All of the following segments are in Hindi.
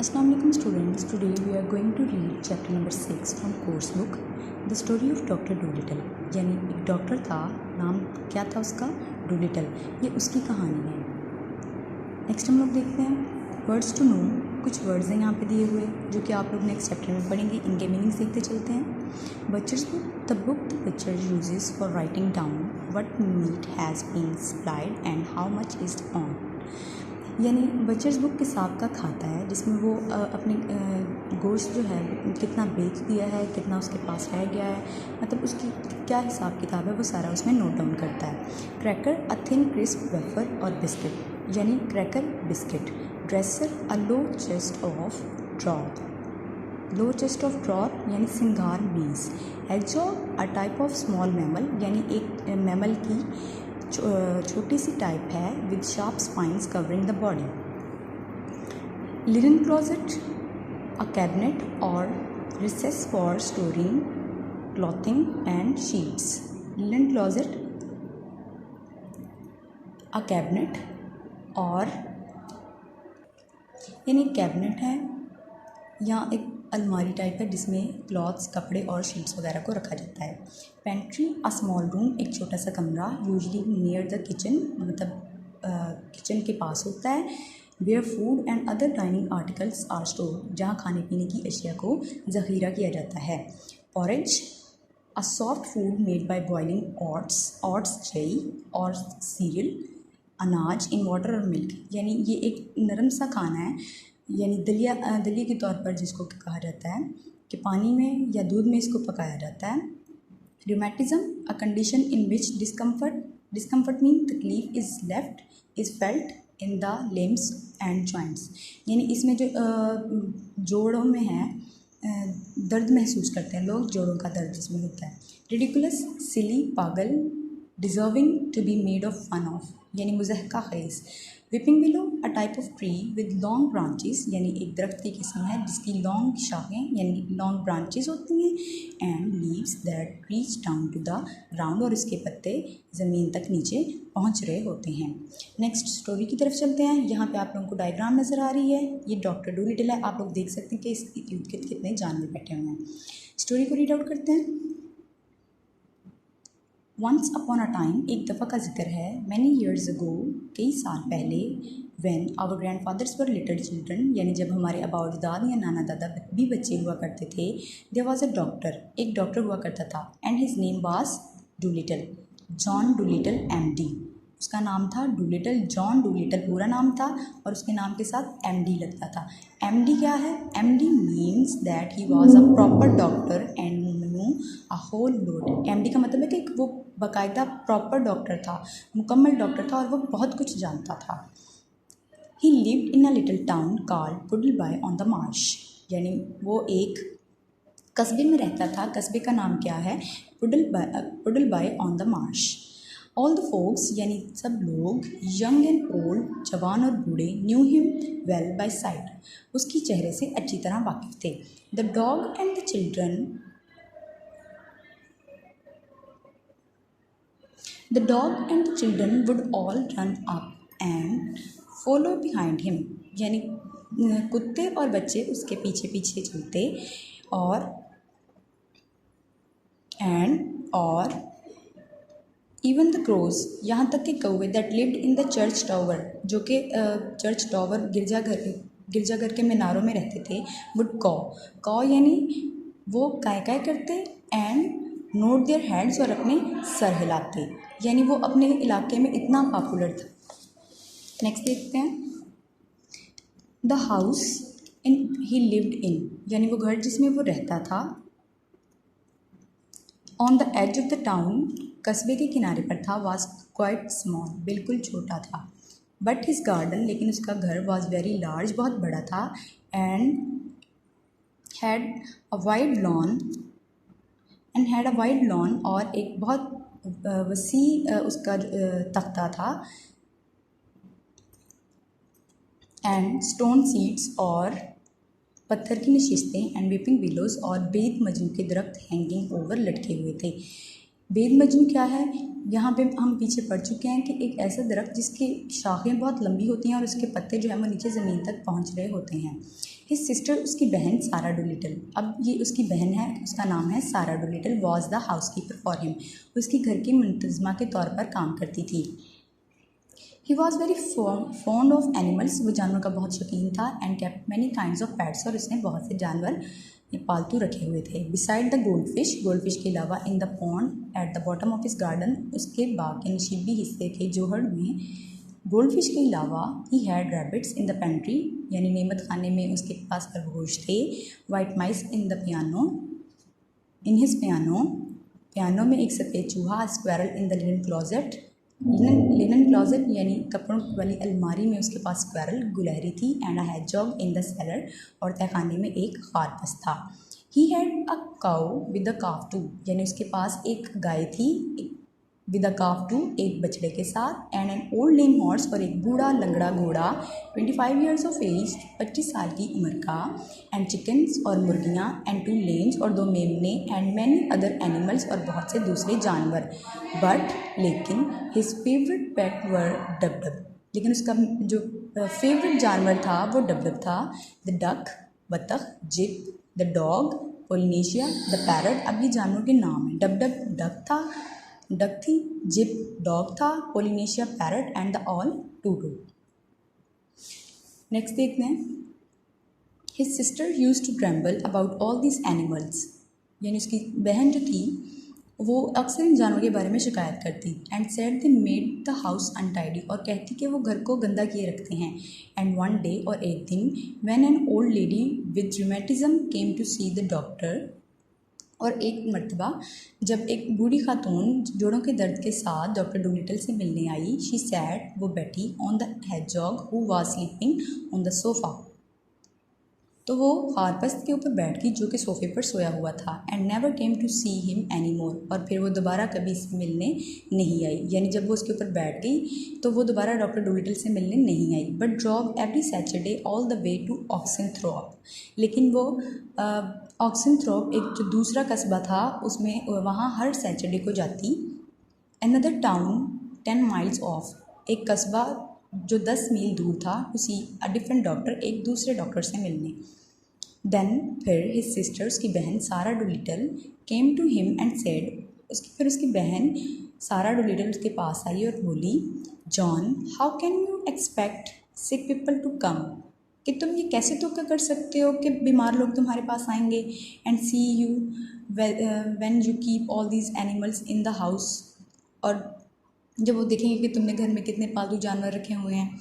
Assalamu alaikum students. Today we are going to read chapter number 6 from course book The Story of Dr. Dolittle. यानी एक डॉक्टर था, नाम क्या था उसका? डोलिटल। ये उसकी कहानी है। नेक्स्ट हम लोग देखते हैं वर्ड्स टू नो। कुछ वर्ड्स हैं यहाँ पे दिए हुए जो कि आप लोग नेक्स्ट चैप्टर में पढ़ेंगे। इनके मीनिंग्स देखते चलते हैं। Butcher's book the book the butcher uses for writing down what meat has been supplied and how much is on. यानी बचर्स बुक किताब का खाता है जिसमें वो अपने गोश्त जो है कितना बेच दिया है, कितना उसके पास रह गया है, मतलब उसकी क्या हिसाब किताब है वो सारा उसमें नोट डाउन करता है। Cracker a thin crisp wafer or biscuit, यानी cracker biscuit. Dresser a low chest of drawer, low chest of drawer यानी सिंगार मेज। Hedgehog a type of small mammal, यानी एक मैमल की छोटी सी टाइप है with sharp spines covering the body. Linen closet a cabinet or recess for storing clothing and sheets. Linen closet a cabinet, और यानी कैबिनेट है या एक अलमारी टाइप है जिसमें क्लॉथ्स, कपड़े और शीट्स वगैरह को रखा जाता है। पेंट्री अ स्मॉल रूम, एक छोटा सा कमरा, यूजली नियर द किचन, मतलब किचन के पास होता है। Where food and other dining articles are store, जहाँ खाने पीने की अशिया को ज़ख़ीरा किया जाता है। Porridge a soft food made by boiling oats जई और सीरियल, अनाज इन वाटर और मिल्क, यानी ये एक नरम सा खाना है, यानी दलिया के तौर पर जिसको कहा जाता है कि पानी में या दूध में इसको पकाया जाता है। Rheumatism a condition in which discomfort mean तकलीफ is felt in the limbs and joints, यानी इसमें जो जोड़ों में है दर्द महसूस करते हैं लोग, जोड़ों का दर्द जिसमें होता है। रिडिकुलस सिली, पागल। Deserving to be made of fun of, यानी मुज़हका खेज़। Weeping willow a type of tree with long branches, यानी एक दरख्त की किस्म है जिसकी लॉन्ग शाखें यानी लॉन्ग ब्रांचेस होती हैं। And leaves that reach down to the ground, और इसके पत्ते ज़मीन तक नीचे पहुंच रहे होते हैं। नेक्स्ट स्टोरी की तरफ चलते हैं। यहाँ पे आप लोगों को डायग्राम नज़र आ रही है, ये डॉक्टर डोलिटल है। आप लोग देख सकते हैं कि इसके इर्द गिर्द कितने जानवर बैठे हुए हैं। स्टोरी को रीड आउट करते हैं। वंस अपॉन अ टाइम, एक दफ़ा का जिक्र है। मैनी ईयर्स अगो, कई साल पहले। When our grandfathers were little children, यानी जब हमारे आबा अजदाद या नाना दादा भी बच्चे हुआ करते थे। देयर वाज अ डॉक्टर, एक डॉक्टर हुआ करता था। And his name was Dolittle, John Dolittle MD। उसका नाम था डोलिटल, जॉन डोलिटल पूरा नाम था, और उसके नाम के साथ MD लगता था। MD क्या है? MD means that he was a proper doctor and knew a whole lot. MD का मतलब है कि वो बाकायदा प्रॉपर डॉक्टर था, मुकम्मल डॉक्टर था, और वो बहुत कुछ जानता था। He lived in a little town called Puddleby on the marsh, यानी वो एक कस्बे में रहता था। कस्बे का नाम क्या है? Puddleby on the marsh. All the folks, यानी सब लोग, यंग एंड ओल्ड, जवान और बूढ़े, knew him well by sight, उसकी चेहरे से अच्छी तरह वाकिफ थे। The dog and the children The dog and the children would all run up and follow behind him, यानी कुत्ते और बच्चे उसके पीछे पीछे चलते, और इवन द क्रोज, यहाँ तक कि कौवे, that lived in the church tower, जो कि चर्च टावर गिरजाघर के मीनारों में रहते थे, वुड कॉ यानी वो काय काय करते, एंड नोट देयर हेड्स, और अपने सर हिलाते, यानी वो अपने इलाके में इतना पॉपुलर था। नेक्स्ट देखते हैं। The house in he lived in, यानी वो घर जिसमें वो रहता था। On the edge of the town, कस्बे के किनारे पर था। वाज क्वाइट स्मॉल, बिल्कुल छोटा था। बट हिज गार्डन, लेकिन उसका घर, वाज वेरी लार्ज, बहुत बड़ा था। And had a wide lawn, और एक बहुत वसी उसका तख्ता था। एंड स्टोन सीट्स, और पत्थर की नशिस्तें। एंड वीपिंग विलोज, और बेत मजनू के दरख्त हैंगिंग ओवर, लटके हुए थे। बेद मजनू क्या है? यहाँ पे हम पीछे पढ़ चुके हैं कि एक ऐसा दरख्त जिसकी शाखें बहुत लंबी होती हैं और उसके पत्ते जो है वो नीचे ज़मीन तक पहुँच रहे होते हैं। हिज सिस्टर, उसकी बहन सारा डोलिटल, अब ये उसकी बहन है, उसका नाम है Sarah Dolittle, was the housekeeper for him, उसकी घर की मुंतजमा के तौर पर काम करती थी। He was very fond of animals, वो जानवर का बहुत शौकीन था, and kept many kinds of pets, और उसने बहुत से जानवर पालतू रखे हुए थे। बिसाइड द गोल्ड फिश के अलावा in the pond at the bottom of his garden, उसके बाग के नशीबी हिस्से के जोहड़ में गोल्ड फिश के अलावा he had rabbits in the pantry, यानी नेमत खाने में उसके पास खरगोश थे। White mice in the piano, in his piano में एक सफ़ेद चूहा। Squirrel in the linen closet, linen closet यानी कपड़ों वाली अलमारी में उसके पास स्क्वायरल गुलहरी थी। And a hedgehog in the cellar, और तहखाने में एक खारपास था। He had a cow with a calf too, यानी उसके पास एक गाय थी विद अ काफ टू, एक बछड़े के साथ। And an old lame horse, और एक बूढ़ा लंगड़ा घोड़ा 25 ईयर्स ऑफ एज, 25 साल की उम्र का। एंड चिकन्स, और मुर्गियाँ। एंड 2 लेम्स, और 2 मेमने। एंड मैनी अदर एनिमल्स, और बहुत से दूसरे जानवर। बट लेकिन his favourite pet were Dab, लेकिन उसका जो फेवरेट जानवर था वो डब था। द डक, बतख। Jip, the dog. Polynesia, the parrot. अब ये जानवरों के नाम हैं। डब डक थी, जिप डॉग था, Polynesia parrot, and the owl Too-Too. Next देखते हैं। His sister use to tremble about all this animals, यानी उसकी बहन जो थी वो अक्सर इन जानवरों के बारे में शिकायत करती। And said they made the house untidy, और कहती कि वो घर को गंदा किए रखते हैं। एंड वन डे, और एक दिन, when an old lady with rheumatism came to see the doctor, और एक मर्तबा जब एक बूढ़ी खातून जोड़ों के दर्द के साथ डॉक्टर डोलिटल से मिलने आई, शी सैट, वो बैठी, on the hedgehog who was sleeping on the sofa, तो वो खारपस्त के ऊपर बैठ गई जो कि सोफ़े पर सोया हुआ था। And never came to see him any more, और फिर वो दोबारा कभी इससे मिलने नहीं आई, यानी जब वो उसके ऊपर बैठ गई तो वो दोबारा डॉक्टर डोलिटल से मिलने नहीं आई। But drove every Saturday all the way to Oxenthorpe, लेकिन वो ऑक्सेनथ्रॉप एक जो दूसरा कस्बा था उसमें वहाँ हर सैटरडे को जाती। अनदर टाउन 10 माइल्स ऑफ, एक कस्बा जो 10 मील दूर था, उसी अ डिफरेंट डॉक्टर, एक दूसरे डॉक्टर से मिलने। देन, फिर हिज सिस्टर, उसकी बहन Sarah Dolittle, came to him and said, उसकी बहन सारा डोलिटल उसके पास आई और बोली, John, how can you expect sick people to come, कि तुम ये कैसे तोक़ा कर सकते हो कि बीमार लोग तुम्हारे पास आएंगे। And see you when you keep all these animals in the house, और जब वो देखेंगे कि तुमने घर में कितने पालतू जानवर रखे हुए हैं।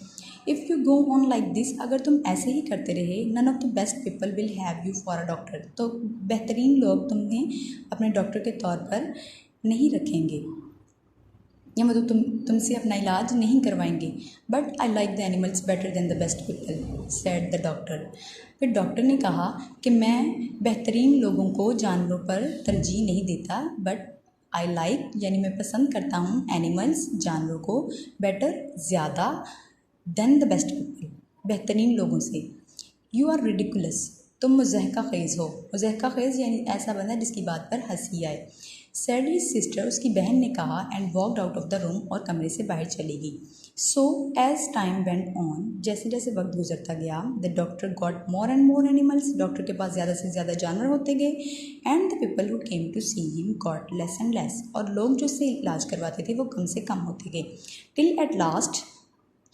If you go on like this, अगर तुम ऐसे ही करते रहे, none of the best people will have you for a doctor, तो बेहतरीन लोग तुम्हें अपने डॉक्टर के तौर पर नहीं रखेंगे, या मतलब तुमसे अपना इलाज नहीं करवाएंगे। But I like the animals better than the best people, said the doctor. फिर डॉक्टर ने कहा कि मैं बेहतरीन लोगों को जानवरों पर तरजीह नहीं देता, बट आई लाइक, यानी मैं पसंद करता हूँ, एनिमल्स, जानवरों को, बेटर, ज़्यादा, देन द बेस्ट पीपल, बेहतरीन लोगों से। यू आर रिडिकुलस, तुम मुज़हका ख़ेज़ हो। मुज़हका ख़ेज़ यानी ऐसा बंदा जिसकी बात पर हंसी आए। सैड हिज सिस्टर, उसकी बहन ने कहा। And walked out of the room, और कमरे से बाहर चली गई। So as time went on, जैसे जैसे वक्त गुजरता गया, the doctor got more and more animals, doctor के पास ज़्यादा से ज़्यादा जानवर होते गए। And the people who came to see him got less and less, और लोग जो उससे इलाज करवाते थे वो कम से कम होते गए। Till at last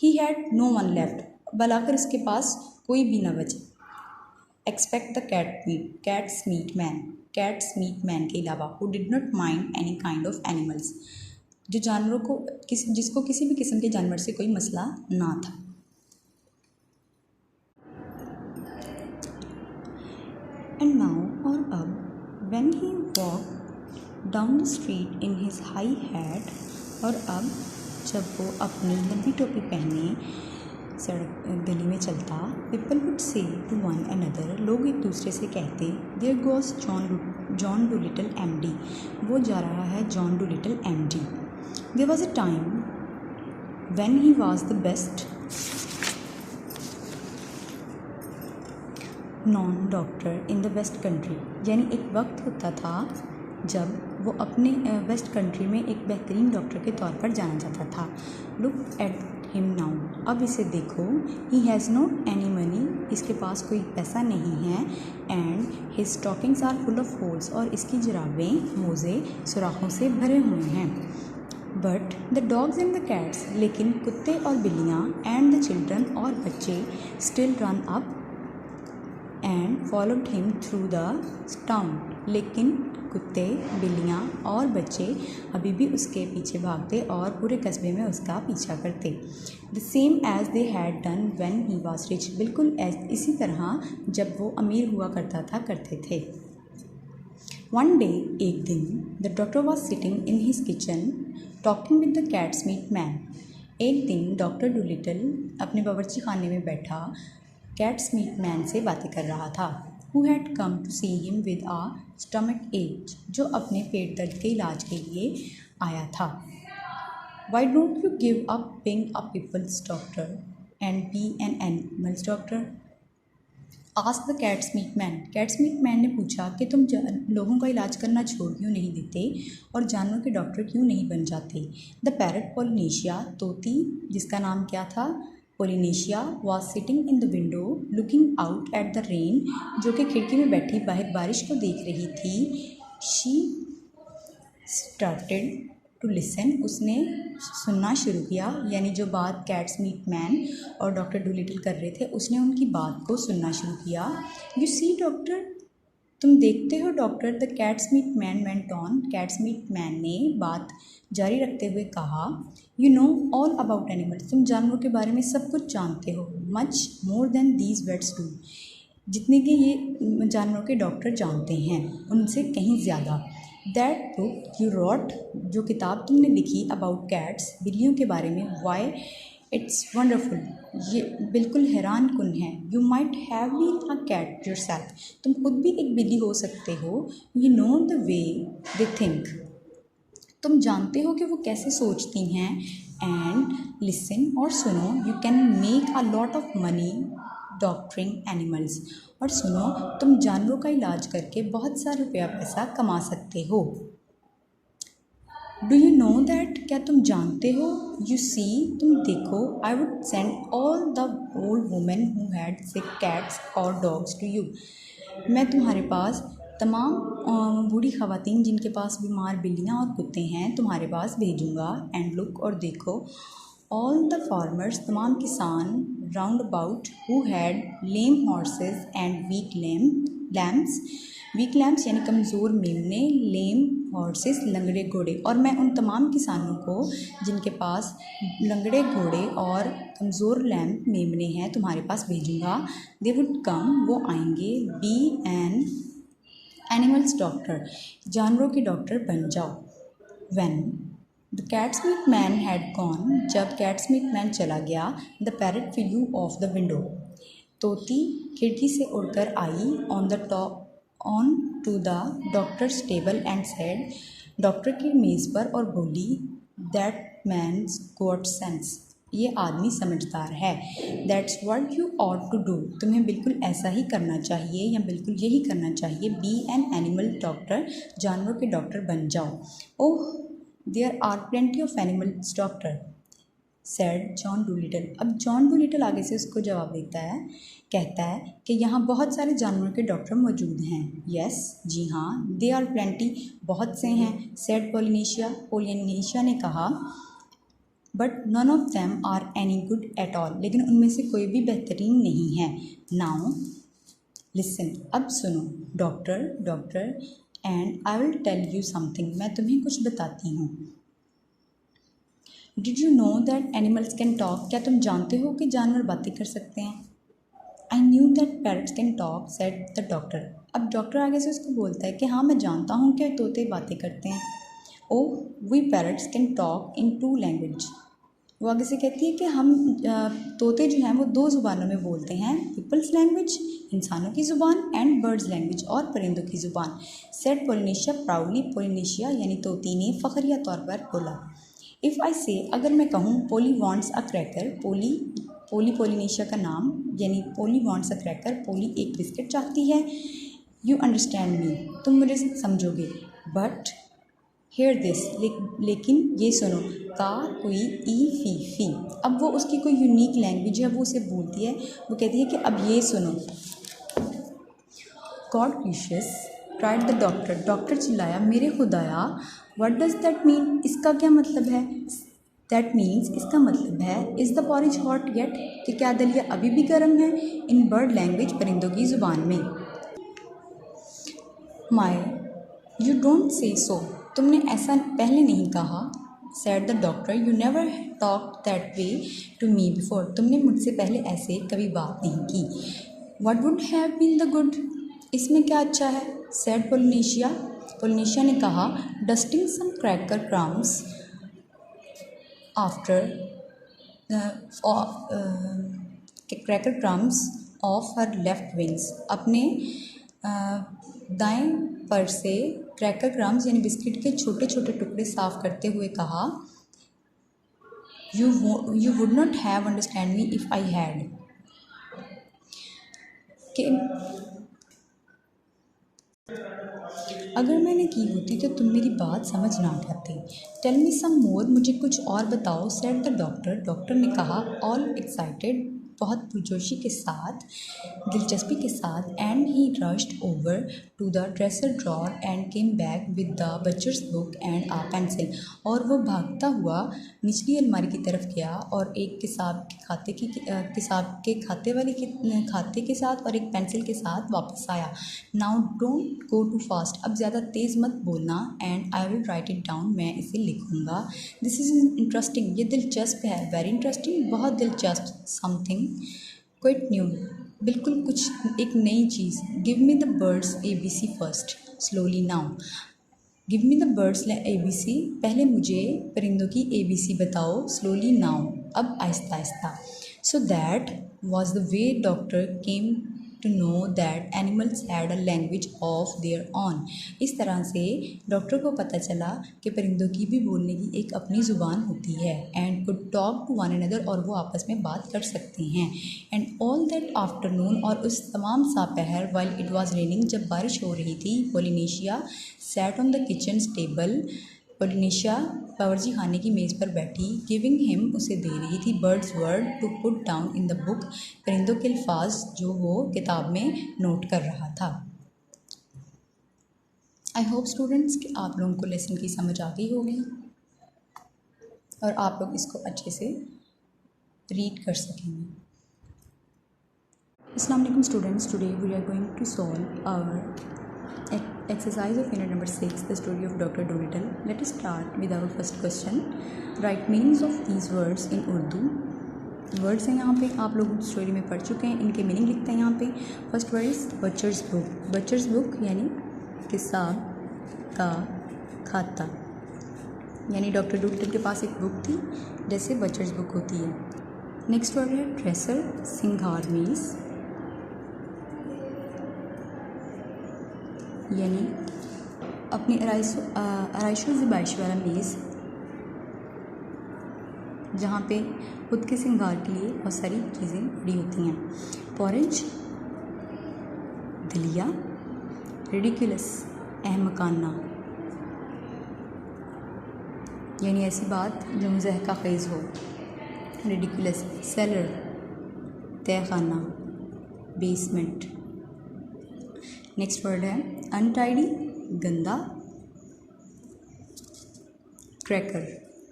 he had no one left, भलाकर उसके पास कोई भी ना बचे। Expect the cats meat man के अलावा, who did not mind any kind of animals, जो जानवरों को जिसको किसी भी किस्म के जानवर से कोई मसला ना था। एंड नाउ, और अब, when he walk down the street in his hi hat, और अब जब वो अपनी लंबी टोपी पहने सड़क गली में चलता, people would say to one another, लोग एक दूसरे से कहते, there goes John Dolittle MD, वो जा रहा है John Dolittle MD। There was a time when he was the best known doctor in the West Country, यानी एक वक्त होता था जब वो अपने वेस्ट कंट्री में एक बेहतरीन डॉक्टर के तौर पर जाना जाता था। लुक एट हिम नाउ, अब इसे देखो। He has not any money, इसके पास कोई पैसा नहीं है। And his stockings are full of holes, और इसकी जुराबें मोज़े सुराखों से भरे हुए हैं। But the dogs and the cats, लेकिन कुत्ते और बिल्लियाँ, एंड द चिल्ड्रन और बच्चे, still run up and followed him through the town, लेकिन कुत्ते, बिल्लियाँ और बच्चे अभी भी उसके पीछे भागते और पूरे कस्बे में उसका पीछा करते। The same as they had done when he was rich, बिल्कुल इसी तरह जब वो अमीर हुआ करता था करते थे। वन डे, एक दिन, the doctor was sitting in his kitchen talking with the cats meat man. एक दिन डॉक्टर डूलिटल अपने बावर्ची खाने में बैठा कैट्स मीट मैन से बातें कर रहा था, who had come to see him with a stomach ache, जो अपने पेट दर्द के इलाज के लिए आया था। Why don't you give up being a people's doctor and be an animal's doctor? Asked the cat's meat man. Cat's meat man ने पूछा कि तुम लोगों का इलाज करना छोड़ क्यों नहीं देते और जानवरों के डॉक्टर क्यों नहीं बन जाते। The parrot Polynesia, तोती जिसका नाम क्या था, Polynesia, was sitting in the window looking out at the rain, जो कि खिड़की में बैठी बाहर बारिश को देख रही थी। शी स्टार्टेड टू लिसन, उसने सुनना शुरू किया, यानी जो बात कैट्स मीट मैन और डॉक्टर डूलिटल कर रहे थे उसने उनकी बात को सुनना शुरू किया। यू सी डॉक्टर, तुम देखते हो doctor, the cats meat man went on, cats meat man ने बात जारी रखते हुए कहा, you know all about animals, तुम जानवरों के बारे में सब कुछ जानते हो, much more than these vets do, जितने कि ये जानवरों के डॉक्टर जानते हैं उनसे कहीं ज़्यादा। दैट बुक यू रॉट, जो किताब तुमने लिखी अबाउट कैट्स, बिल्लियों के बारे में, वाई इट्स वंडरफुल, ये बिल्कुल हैरान कुन है। You might have been a cat yourself, तुम खुद भी एक बिल्ली हो सकते हो। You know the way they think, तुम जानते हो कि वो कैसे सोचती हैं। एंड लिसन, और सुनो, you can make a lot of money doctoring animals, और सुनो, तुम जानवरों का इलाज करके बहुत सारा रुपया पैसा कमा सकते हो। डू यू नो दैट, क्या तुम जानते हो। यू सी, तुम देखो, I would send all the old women who had sick cats और डॉग्स टू यू, मैं तुम्हारे पास तमाम बूढ़ी ख़वातीन जिनके पास बीमार बिल्लियाँ और कुत्ते हैं तुम्हारे पास भेजूँगा। एंड लुक, और देखो, ऑल द फार्मर्स, तमाम किसान, round about, who had lame horses and weak lambs, weak lambs यानी कमज़ोर मेमने, लेम हॉर्सेस लंगड़े घोड़े, और मैं उन तमाम किसानों को जिनके पास लंगड़े घोड़े और कमज़ोर लैम्प मेमने हैं तुम्हारे पास भेजूँगा। दे वुड कम, वो आएंगे। बी एन एनिमल्स डॉक्टर, जानवरों के डॉक्टर बन जाओ। When the cats meat man had gone, जब कैट्स मीट मैन चला गया, the parrot flew off the window, तोती खिड़की से उड़कर आई, on to the doctor's table and said, doctor की मेज़ पर, और बोली, दैट मैन्स गॉट सेंस, ये आदमी समझदार है। That's what you ought to do, तुम्हें बिल्कुल ऐसा ही करना चाहिए, या बिल्कुल यही करना चाहिए। बी एन एनिमल डॉक्टर, जानवरों के डॉक्टर बन जाओ। Oh, there are plenty of animals doctor, said John Dolittle. अब जॉन डूलिटल आगे से उसको जवाब देता है, कहता है कि यहाँ बहुत सारे जानवरों के डॉक्टर मौजूद हैं। यस, जी हाँ, दे आर प्लेंटी, बहुत से हैं। सैड पोलिनेशिया, पोलिनेशिया ने कहा, but none of them are any good at all, लेकिन उनमें से कोई भी बेहतरीन नहीं है। नाउ लिसन, अब सुनो, doctor, and I will tell you something, मैं तुम्हें कुछ बताती हूँ। Did you know that animals can talk, क्या तुम जानते हो कि जानवर बातें कर सकते हैं। I knew that parrots can talk, said the doctor. अब डॉक्टर आगे से उसको बोलता है कि हाँ, मैं जानता हूँ कि तोते बातें करते हैं। Oh, we parrots can talk in 2 language, वो आगे से कहती है कि हम तोते जो हैं वो 2 ज़ुबानों में बोलते हैं, पीपल्स लैंग्वेज, इंसानों की ज़ुबान, एंड बर्ड्स लैंग्वेज, और परिंदों की ज़ुबान। सेड पोलिनेशिया प्राउडली, पोलिनेशिया यानी तोती ने फ़खरिया तौर पर बोला। इफ़ आई से, अगर मैं कहूँ, Polly wants a cracker, Polly Polynesia का नाम, यानी पोली वॉन्ट्स अ क्रैकर, पोली एक बिस्किट चाहती है। यू अंडरस्टैंड मी, तुम मुझे समझोगे। बट हेयर दिस, लेकिन ये सुनो, का कोई ई फी फी। अब वो उसकी कोई यूनिक लैंग्वेज है, वो उसे बोलती है, वो कहती है कि अब ये सुनो। God gracious cried the doctor, doctor चिल्लाया, मेरे खुदाया। व्हाट डज दैट मीन, इसका क्या मतलब है? दैट मीन्स, इसका मतलब है, is the porridge hot yet, कि क्या दलिया अभी भी गर्म है? इन बर्ड लैंग्वेज, परिंदों की ज़ुबान में। माय यू डोंट से सो, तुमने ऐसा पहले नहीं कहा। Said the doctor, you never talk that way to me before, तुमने मुझसे पहले ऐसे कभी बात नहीं की। What would have been the good, इसमें क्या अच्छा है? सैड पोलिनेशिया, पोलिनेशिया ने कहा, dusting some cracker crumbs after cracker crumbs off her left wings, अपने दाएं पर से क्रैकर क्रम्स यानी बिस्किट के छोटे छोटे टुकड़े साफ करते हुए कहा, you would not have understand me if I had, कि अगर मैंने की होती तो तुम मेरी बात समझ ना पाते। टेल मी सम मोर, मुझे कुछ और बताओ। सेड द डॉक्टर, डॉक्टर ने कहा, ऑल एक्साइटेड, बहुत पुरजोशी के साथ, दिलचस्पी के साथ। And he rushed over to the dresser drawer and came back with the butcher's book and a pencil, और वो भागता हुआ निचली अलमारी की तरफ गया और एक किताब के खाते के साथ और एक पेंसिल के साथ वापस आया। Now don't go too fast, अब ज़्यादा तेज़ मत बोलना। And I will write it down, मैं इसे लिखूँगा। दिस इज़ इंटरेस्टिंग, ये दिलचस्प है। वेरी इंटरेस्टिंग, बहुत दिलचस्प। समथिंग क्विट न्यू, बिल्कुल कुछ एक नई चीज़। Give me the bird's ABC first, slowly now. Give me the bird's ABC, पहले मुझे परिंदों की ABC बताओ। स्लोली नाउ, अब आहिस्ता आहिस्ता। So that was the way doctor came to know that animals had a language of their own, इस तरह से डॉक्टर को पता चला कि परिंदों की भी बोलने की एक अपनी ज़ुबान होती है। And could talk to one another, और वो आपस में बात कर सकते हैं। एंड ऑल दैट आफ्टरनून, और उस तमाम सा पहर, वाइल इट वॉज रेनिंग, जब बारिश हो रही थी, Polynesia sat on the kitchen table, Polynesia बावर्ची खाने की मेज़ पर बैठी, गिविंग हिम, उसे दे रही थी, birds word to put down in the book, परिंदों के अल्फाज जो वो किताब में नोट कर रहा था। आई होप स्टूडेंट्स कि आप लोगों को लेसन की समझ आ गई होगी और आप लोग इसको अच्छे से रीड कर सकेंगे। अस्सलाम वालेकुम students, today we are going to solve our exercise of unit number 6, the story of Dr. Dolittle. Let us start with our first question. Write meanings of these words in Urdu. Words हैं यहाँ पे, आप लोग स्टोरी में पढ़ चुके हैं, इनके मीनिंग लिखते हैं यहाँ पे। First word is बचर्स book. बचर्स book यानी किताब का खाता, यानी डॉक्टर डोलिटल के पास एक बुक थी जैसे बचर्स बुक होती है। नेक्स्ट वर्ड है ड्रेसर, सिंगार मेज़, यानी अपनी आराइशो ज़बाइश वाला मेज़, जहाँ पे खुद के सिंगार के लिए बहुत सारी चीज़ें पड़ी होती हैं। पॉरेज, दलिया। रिडिकुलस, अहमकाना, यानी ऐसी बात जो मुज़हका ख़ेज़ हो। रिडिकुलस। सेलर, तहखाना, बेसमेंट। नेक्स्ट वर्ड है अनटाइडी, गंदा। Cracker,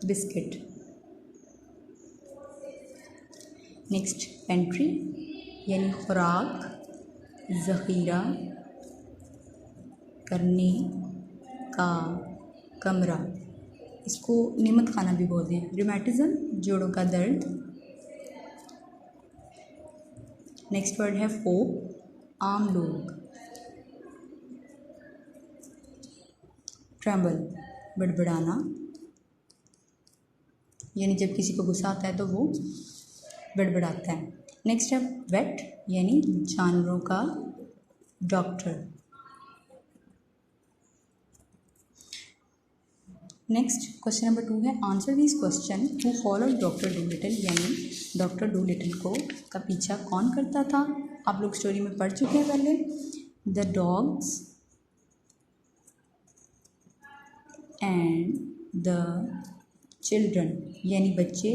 biscuit. नेक्स्ट पेंट्री, यानी खुराक, ज़ख़ीरा करने का कमरा, इसको नेमत खाना भी बोलते हैं। रूमेटिज़म, जोड़ों का दर्द। नेक्स्ट वर्ड है फोक, आम लोग। ट्रम्बल, बड़बड़ाना, यानी जब किसी को गुस्सा आता है तो वो बड़बड़ाता है। नेक्स्ट है वेट, यानी जानवरों का डॉक्टर। नेक्स्ट क्वेश्चन नंबर 2 है answer this question, who followed doctor Dolittle, यानी डॉक्टर डोलिटल को का पीछा कौन करता था। आप लोग स्टोरी में पढ़ चुके हैं पहले। The dogs and the children, यानी बच्चे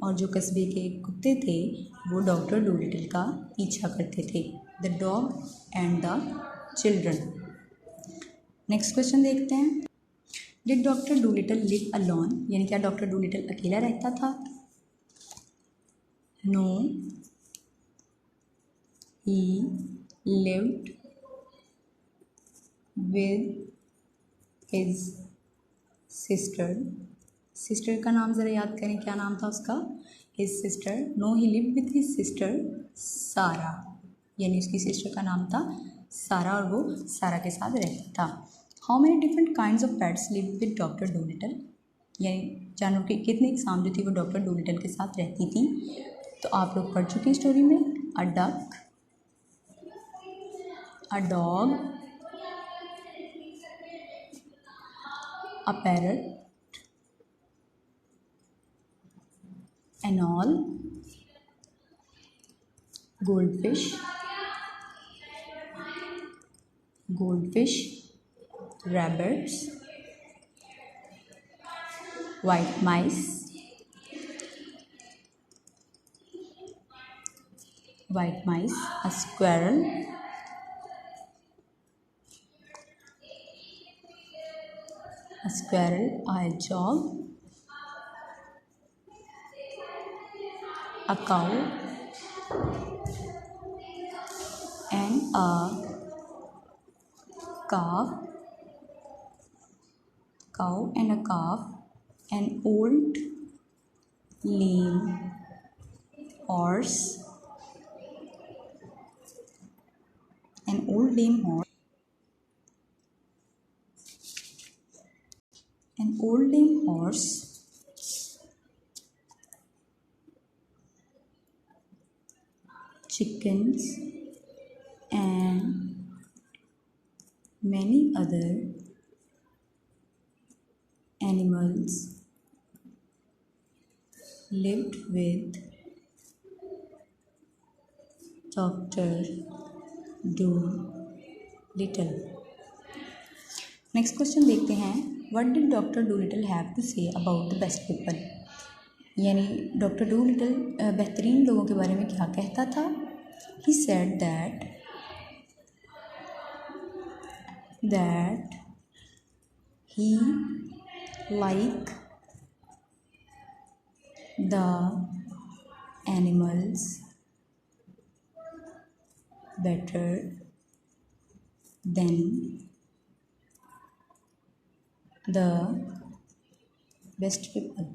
और जो कस्बे के कुत्ते थे वो डॉक्टर डूलिटल का पीछा करते थे। The dog and the children. Next question देखते हैं। Did doctor Dolittle live alone, यानी क्या डॉक्टर डूलिटल अकेला रहता था? No, he lived with his sister. Sister का नाम ज़रा याद करें, क्या नाम था उसका? His sister. No, he lived with his sister Sarah, यानी उसकी सिस्टर का नाम था सारा और वो सारा के साथ रहता था। How many different kinds of pets live with doctor Dolittle, यानी जानवर की कितनी इकसाम जो थी वो डॉक्टर डूलिटल के साथ रहती थी? तो आप लोग पढ़ चुके हैं स्टोरी में। A duck, a dog, a parrot, an owl, goldfish, rabbits, white mice, a squirrel, a hedgehog, a cow, and a calf, an old lame horse, chickens, and many other animals lived with Dr. Dolittle. Next question देखते हैं। What did doctor Dolittle have to say about the best people, यानी डॉक्टर डूलिटल बेहतरीन लोगों के बारे में क्या कहता था? He said that he like the animals better than the best people.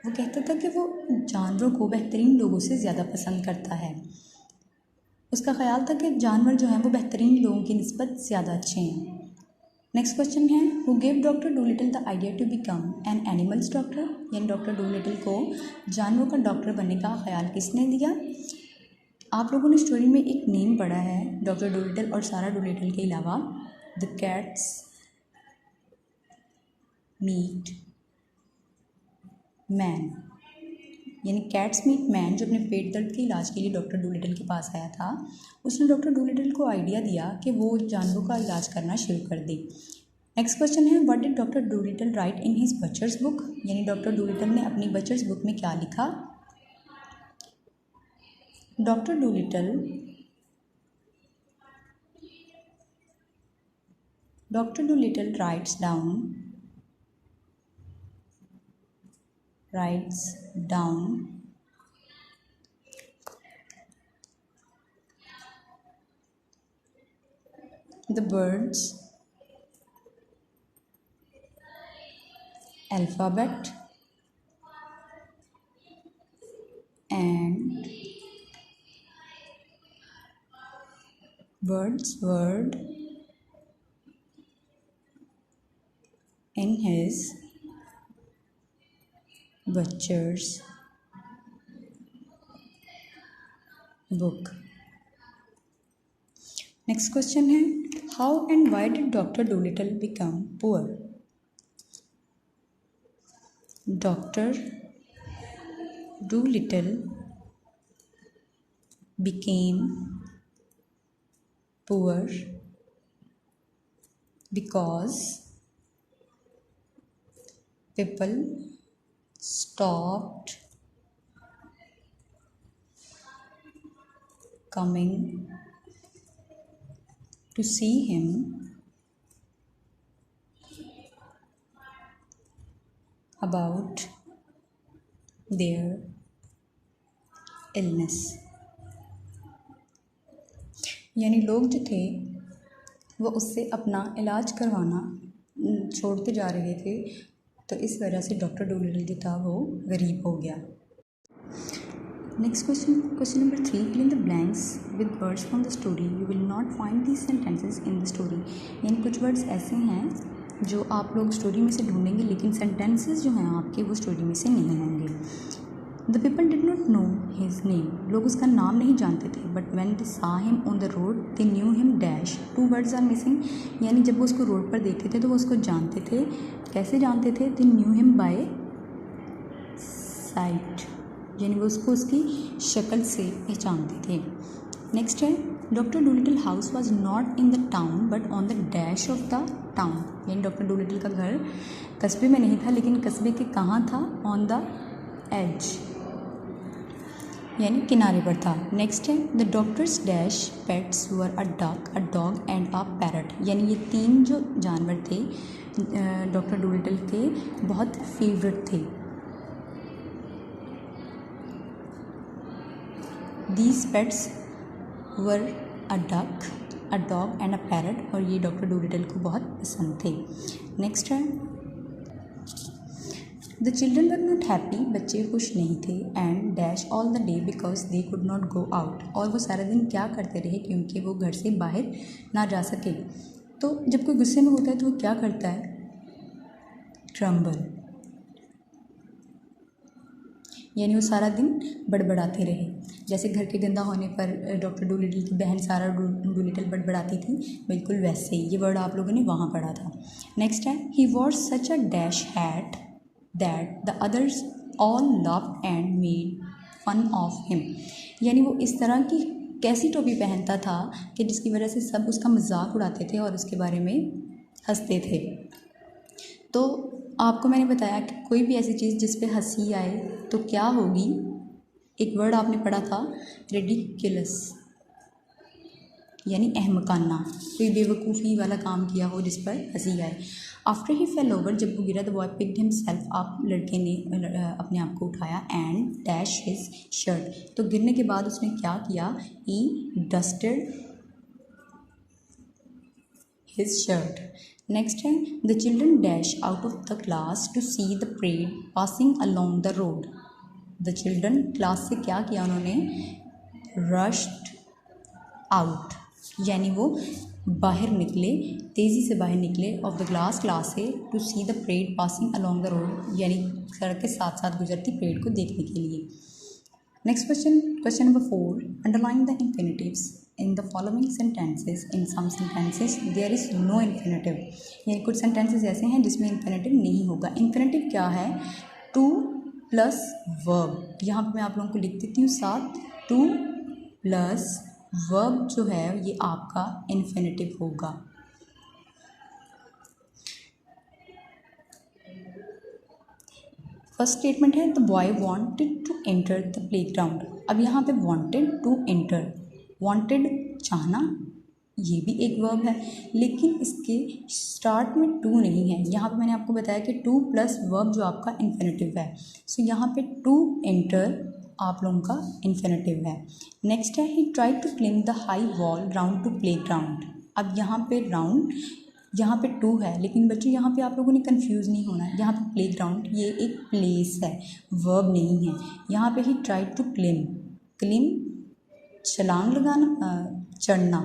वो कहता था कि वो जानवरों को बेहतरीन लोगों से ज़्यादा पसंद करता है। उसका ख्याल था कि जानवर जो हैं वो बेहतरीन लोगों की निस्बत ज़्यादा अच्छे हैं। नेक्स्ट क्वेश्चन है, who gave doctor Dolittle the idea to become an animals doctor, यानी डॉक्टर डूलिटल को जानवरों का डॉक्टर बनने का ख्याल किसने दिया? आप लोगों ने स्टोरी में एक नेम पढ़ा है डॉक्टर डूलिटल और सारा डूलिटल के अलावा, द कैट्स मीट मैन, यानी कैट्स मीट मैन जो अपने पेट दर्द के इलाज के लिए डॉक्टर डूलिटल के पास आया था, उसने डॉक्टर डूलिटल को आइडिया दिया कि वो जानवरों का इलाज करना शुरू कर दे। नेक्स्ट क्वेश्चन है, what did doctor Dolittle right in his बचर्स book, यानी डॉक्टर डूलिटल ने अपनी बचर्स बुक में क्या लिखा? Doctor Dolittle writes down the bird's alphabet and bird's word in his butcher's book. Next question है, how and why did doctor Dolittle become poor? Doctor Dolittle became poor because people stopped coming to see him about their illness. यानी लोग जो थे वो उससे अपना इलाज करवाना छोड़ते जा रहे थे, तो इस वजह से डॉक्टर डोलिटल जो था वो गरीब हो गया। Next question number 3, fill in the blanks with words from the story. You will not find these sentences in the story. यानी कुछ वर्ड्स ऐसे हैं जो आप लोग स्टोरी में से ढूंढेंगे, लेकिन सेंटेंसेस जो हैं आपके वो स्टोरी में से नहीं होंगे। The people did not know his name, लोग उसका नाम नहीं जानते थे, but when they saw him on the road they knew him dash. 2 words are missing, यानी जब वो उसको रोड पर देखते थे तो वो उसको जानते थे। कैसे जानते थे? दे न्यू हिम बाय साइट, यानी वो उसको उसकी शक्ल से पहचानते थे। नेक्स्ट है, doctor Dolittle house was not in the town but on the dash of the town, यानी डॉक्टर डोलिटल का घर कस्बे में नहीं था, लेकिन कस्बे के कहाँ था? ऑन द एज, यानी किनारे पर था। नेक्स्ट है, the doctors dash pets were a duck, a dog and a parrot, यानी ये 3 जो जानवर थे डॉक्टर डोलिटल के बहुत फेवरेट थे। These pets were a duck, a dog and a parrot, और ये डॉक्टर डोलिटल को बहुत पसंद थे। नेक्स्ट है, the children were not happy, बच्चे खुश नहीं थे, and dash all the day because they could not go out, और वो सारा दिन क्या करते रहे क्योंकि वो घर से बाहर ना जा सके। तो जब कोई गुस्से में होता है तो वो क्या करता है? ट्रम्बल, यानी वो सारा दिन बड़बड़ाते रहे। जैसे घर के गंदा होने पर डॉक्टर डोलिटल की बहन सारा डोलिटल बड़बड़ाती थी, बिल्कुल वैसे ही ये वर्ड आप लोगों ने वहाँ पढ़ा था। नेक्स्ट है, he was such a dash hat that the others all loved and made fun of him, यानी वो इस तरह की कैसी टोपी पहनता था कि जिसकी वजह से सब उसका मजाक उड़ाते थे और उसके बारे में हंसते थे। तो आपको मैंने बताया कि कोई भी ऐसी चीज़ जिस पे हंसी आए तो क्या होगी? एक वर्ड आपने पढ़ा था रिडिकुलस, यानी अहमकाना, कोई बेवकूफ़ी वाला काम किया हो जिस पर हंसी आए। आफ्टर ही फेल ओवर, जब वो गिरा, the boy picked himself up, लड़के ने अपने आप को उठाया, एंड डैश हिज शर्ट, तो गिरने के बाद उसने क्या किया? ही डस्टेड his shirt. Next है, the children dash out of the class to see the parade passing along the road. The children class से क्या किया उन्होंने? rushed out, यानी वो बाहर निकले, तेज़ी से बाहर निकले of the क्लास से to see the parade passing along the road, यानी सड़क के साथ साथ गुजरती परेड को देखने के लिए। Next question number 4, underline the infinitives in the following sentences. In some sentences there is no infinitive, यानी कुछ सेंटेंसेस ऐसे हैं जिसमें इन्फिनेटिव नहीं होगा। इन्फिनेटिव क्या है? टू प्लस वर्ब, यहाँ पर मैं आप लोगों को लिख देती हूँ साथ, टू प्लस वर्ब जो है ये आपका इन्फिनेटिव होगा। फर्स्ट स्टेटमेंट है, the boy wanted to enter the playground. अब यहाँ पे वांटेड टू एंटर, वांटेड चाहना, ये भी एक वर्ब है, लेकिन इसके स्टार्ट में टू नहीं है। यहाँ पे मैंने आपको बताया कि टू प्लस वर्ब जो आपका इन्फिनेटिव है, सो यहाँ पे टू एंटर आप लोगों का इन्फिनेटिव है। नेक्स्ट है, he tried to climb the high wall round to playground. अब यहाँ पे राउंड, यहाँ पे टू है, लेकिन बच्चों यहाँ पे आप लोगों ने कंफ्यूज नहीं होना है। यहाँ पे प्लेग्राउंड ये एक प्लेस है, वर्ब नहीं है। यहाँ पे he tried to climb, climb छलांग लगाना, चढ़ना,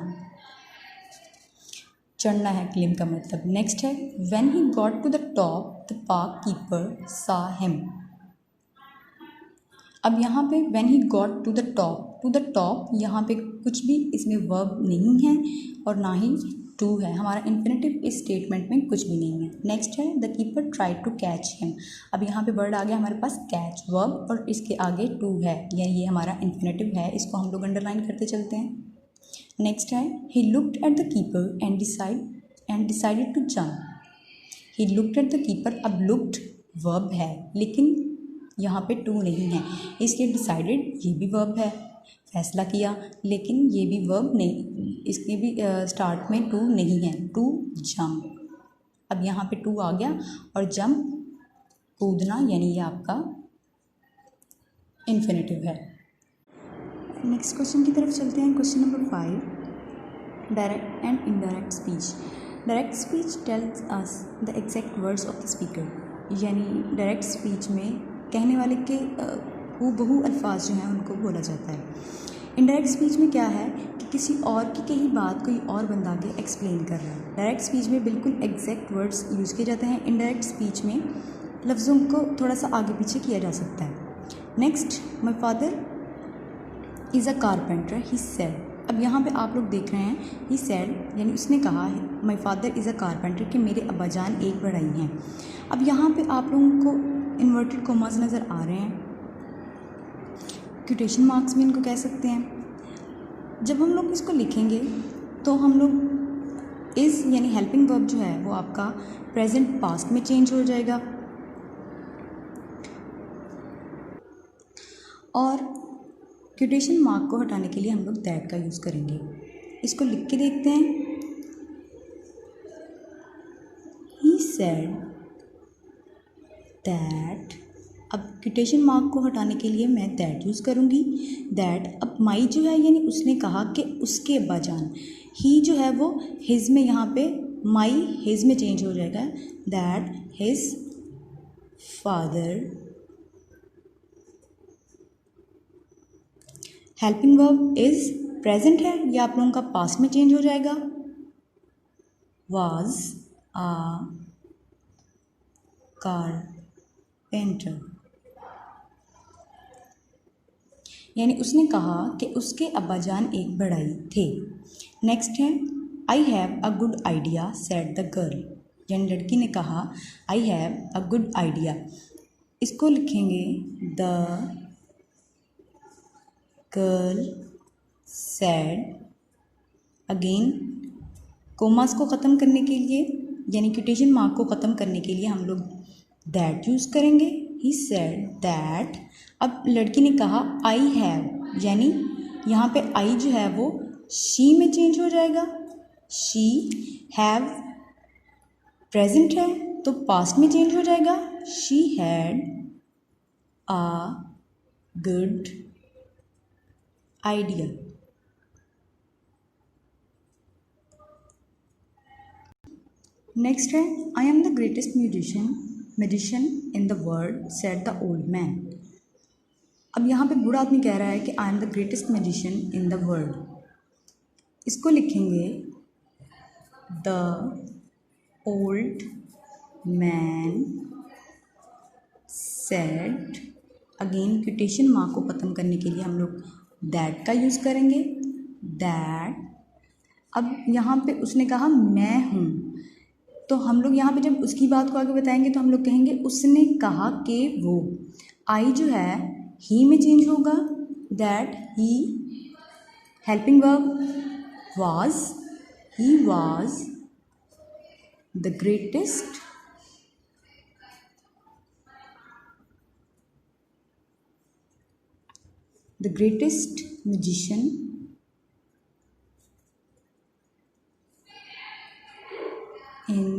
चढ़ना है क्लिम का मतलब। नेक्स्ट है, when he got to the top the park keeper saw him. अब यहाँ पे when he got to the top, यहाँ पे कुछ भी इसमें वर्ब नहीं है और ना ही टू है। हमारा इन्फिनेटिव इस स्टेटमेंट में कुछ भी नहीं है। नेक्स्ट है, the keeper tried to catch him. अब यहाँ पे वर्ड आ गया हमारे पास कैच, वर्ब, और इसके आगे टू है, यानी ये हमारा इन्फिनेटिव है, इसको हम लोग अंडरलाइन करते चलते हैं। नेक्स्ट है, he looked at the keeper and decide and decided to jump. He looked at the keeper. अब लुक्ड वर्ब है लेकिन यहाँ पे टू नहीं है, इसलिए डिसाइडेड ये भी वर्ब है, फैसला किया, लेकिन ये भी वर्ब नहीं, इसके भी स्टार्ट में टू नहीं है, टू जंप। अब यहाँ पे टू आ गया और जंप कूदना, यानी ये आपका इन्फिनेटिव है। नेक्स्ट क्वेश्चन की तरफ चलते हैं। Question number 5, direct and indirect speech. Direct speech tells us the exact words of the speaker, यानी डायरेक्ट स्पीच में कहने वाले के हूबहू अल्फाज जो हैं उनको बोला जाता है। इनडायरेक्ट स्पीच में क्या है कि किसी और की कही बात कोई और बंदा आगे एक्सप्लेन कर रहा है। डायरेक्ट स्पीच में बिल्कुल एग्जैक्ट वर्ड्स यूज़ किए जाते हैं। इनडायरेक्ट स्पीच में लफ्ज़ों को थोड़ा सा आगे पीछे किया जा सकता है। Next, my father is a carpenter, he said. अब यहाँ पे आप लोग देख रहे हैं ही सेड, यानी उसने कहा है my father is a carpenter कि मेरे अब्बाजान एक बढ़ई हैं। अब यहाँ पे आप लोगों को इन्वर्टेड कॉमास नज़र आ रहे हैं, क्वोटेशन मार्क्स भी इनको कह सकते हैं। जब हम लोग इसको लिखेंगे तो हम लोग इज़ यानी हेल्पिंग वर्ब जो है वो आपका प्रेजेंट पास्ट में चेंज हो जाएगा, और क्वोटेशन मार्क को हटाने के लिए हम लोग दैट का यूज़ करेंगे। इसको लिख के देखते हैं। ही सेड दैट। अब क्वोटेशन मार्क को हटाने के लिए मैं दैट यूज़ करूँगी। दैट, अब माई जो है यानी उसने कहा कि उसके अब्बाजान, ही जो है वो हिज में, यहाँ पे माई हिज में चेंज हो जाएगा। That his father, helping verb is present है, ये आप लोगों का पास्ट में चेंज हो जाएगा। वाज आ कारपेंटर, यानी उसने कहा कि उसके अब्बाजान एक बढ़ई थे। नेक्स्ट है I have a good idea said the girl, यानी लड़की ने कहा I have a good idea. इसको लिखेंगे the girl said. Again commas को ख़त्म करने के लिए यानी क्वोटेशन मार्क को ख़त्म करने के लिए हम लोग दैट यूज़ करेंगे। ही सेड दैट। अब लड़की ने कहा आई हैव, यानी यहाँ पे आई जो है वो शी में चेंज हो जाएगा। शी हैव प्रेजेंट है तो पास्ट में चेंज हो जाएगा। She had a good idea. Next है I am the greatest magician in the world said the old man. अब यहाँ पे बूढ़ा आदमी कह रहा है कि I am the greatest magician in the world. इसको लिखेंगे the old man said. Again quotation mark को ख़त्म करने के लिए हम लोग दैट का यूज़ करेंगे। दैट। अब यहाँ पे उसने कहा मैं हूँ, तो हम लोग यहाँ पे जब उसकी बात को आगे बताएंगे तो हम लोग कहेंगे उसने कहा कि वो। आई जो है ही में चेंज होगा। That he, helping verb was, he was the greatest magician in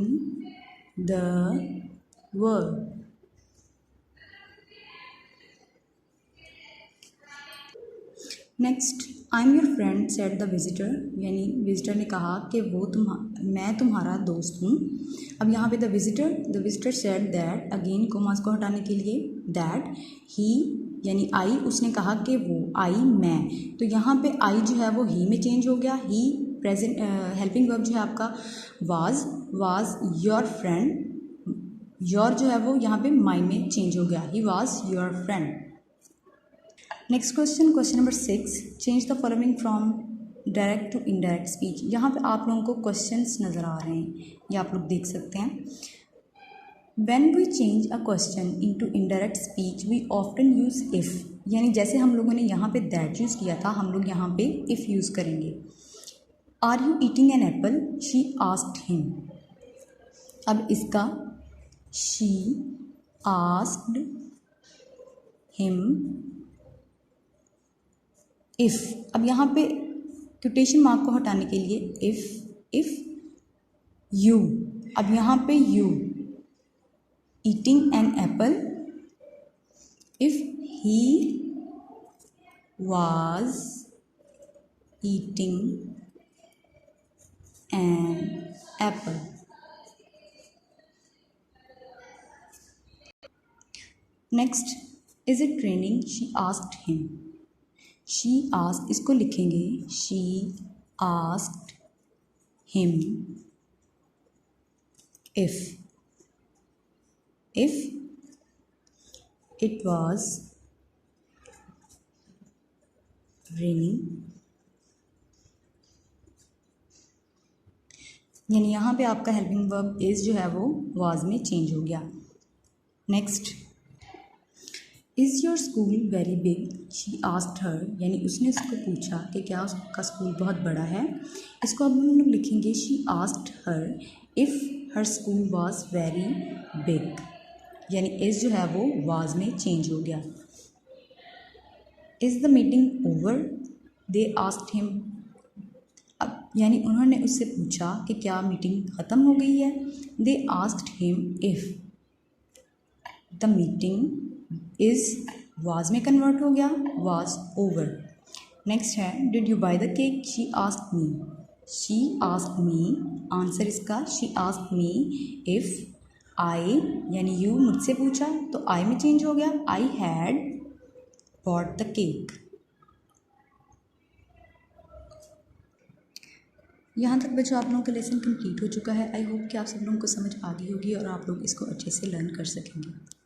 the world. Next I am your friend said the visitor, यानी विजिटर ने कहा कि मैं तुम्हारा दोस्त हूँ। अब यहाँ पे the visitor said that. Again commas को हटाने के लिए दैट ही, यानी आई उसने कहा कि वो, आई मैं, तो यहाँ पे आई जो है वो ही में चेंज हो गया। ही प्रेजेंट, हेल्पिंग वर्ब जो है आपका वाज योर फ्रेंड, योर जो है वो यहाँ पे माई में चेंज हो गया। He was your friend. Next question number 6, change the following from direct to indirect speech. यहाँ पे आप लोगों को क्वेश्चंस नज़र आ रहे हैं, ये आप लोग देख सकते हैं। When we change a question into indirect speech, we often use if, यानी जैसे हम लोगों ने यहाँ पे that यूज़ किया था, हम लोग यहाँ पे if यूज़ करेंगे। Are you eating an apple, she asked him. अब इसका शी आस्क्ड हिम इफ़। अब यहाँ पे क्वोटेशन मार्क को हटाने के लिए इफ़ यू। अब यहाँ पे you eating an Apple, if he was eating an Apple. Next, is it raining, she asked him. She asked, इसको लिखेंगे she asked him if it was raining, यानी यहाँ पे आपका हेल्पिंग वर्ब इज जो है वो वाज में चेंज हो गया। Next, is your school very big, she asked her, यानी उसने उसको पूछा कि क्या उसका स्कूल बहुत बड़ा है। इसको अब हम लोग लिखेंगे she asked her if her school was very big, यानी इज़ जो है वो वाज में चेंज हो गया। Is the meeting over, they asked him. अब यानी उन्होंने उससे पूछा कि क्या मीटिंग ख़त्म हो गई है। They asked him if the meeting is was में कन्वर्ट हो गया, वाज ओवर। नेक्स्ट है, did you buy the cake, she asked me. She asked me, answer इसका she asked me if I, यानी यू मुझसे पूछा तो आई में चेंज हो गया, I had bought the cake. यहाँ तक बच्चों आप लोगों का लेसन कंप्लीट हो चुका है। आई होप कि आप सब लोगों को समझ आ गई होगी और आप लोग इसको अच्छे से लर्न कर सकेंगे।